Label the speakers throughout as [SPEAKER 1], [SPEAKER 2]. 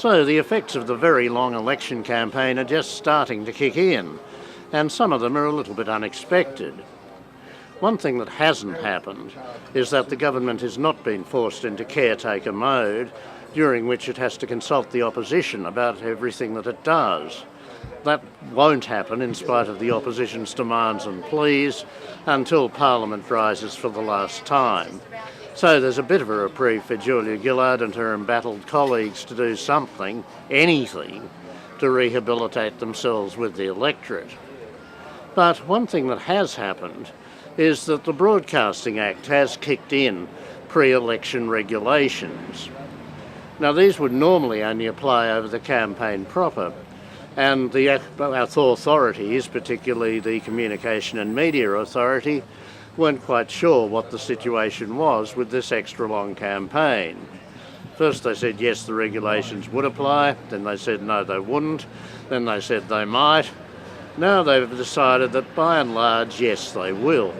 [SPEAKER 1] So the effects of the very long election campaign are just starting to kick in, and some of them are a little bit unexpected. One thing that hasn't happened is that the government has not been forced into caretaker mode, during which it has to consult the opposition about everything that it does. That won't happen in spite of the opposition's demands and pleas until Parliament rises for the last time. So there's a bit of a reprieve for Julia Gillard and her embattled colleagues to do something, anything, to rehabilitate themselves with the electorate. But one thing that has happened is that the Broadcasting Act has kicked in pre-election regulations. Now, these would normally only apply over the campaign proper, and the authorities, particularly the Communication and Media Authority, weren't quite sure what the situation was with this extra long campaign. First they said yes, the regulations would apply, then they said no, they wouldn't, then they said they might. Now they've decided that by and large, yes, they will.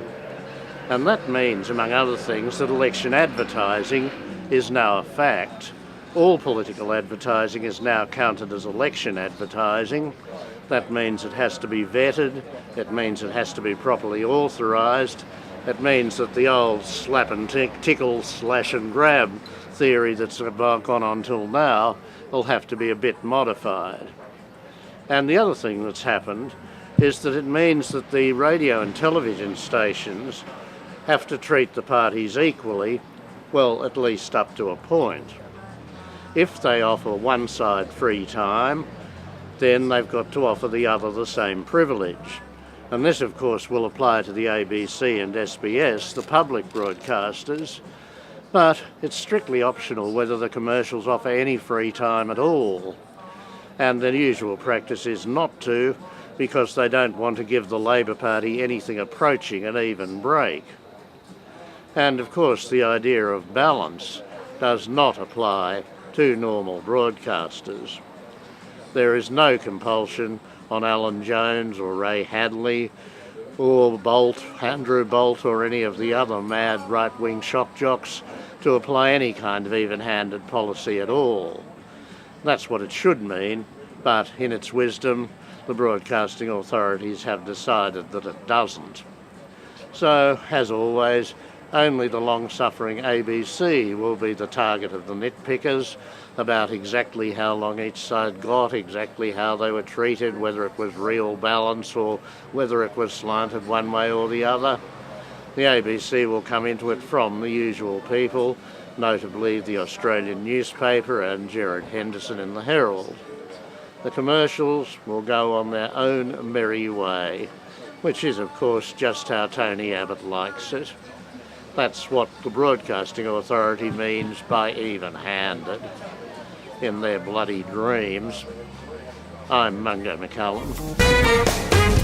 [SPEAKER 1] And that means, among other things, that election advertising is now a fact. All political advertising is now counted as election advertising. That means it has to be vetted, it means it has to be properly authorised, it means that the old slap and tickle, slash and grab theory that's gone on till now will have to be a bit modified. And the other thing that's happened is that it means that the radio and television stations have to treat the parties equally, well, at least up to a point. If they offer one side free time, then they've got to offer the other the same privilege. And this, of course, will apply to the ABC and SBS, the public broadcasters, but it's strictly optional whether the commercials offer any free time at all. And the usual practice is not to, because they don't want to give the Labor Party anything approaching an even break. And, of course, the idea of balance does not apply to normal broadcasters. There is no compulsion on Alan Jones or Ray Hadley or Andrew Bolt or any of the other mad right-wing shock jocks to apply any kind of even-handed policy at all. That's what it should mean, but in its wisdom, the broadcasting authorities have decided that it doesn't. So, as always, only the long-suffering ABC will be the target of the nitpickers about exactly how long each side got, exactly how they were treated, whether it was real balance or whether it was slanted one way or the other. The ABC will come into it from the usual people, notably the Australian newspaper and Gerard Henderson in the Herald. The commercials will go on their own merry way, which is, of course, just how Tony Abbott likes it. That's what the Broadcasting Authority means by even-handed. In their bloody dreams. I'm Mungo McCullum.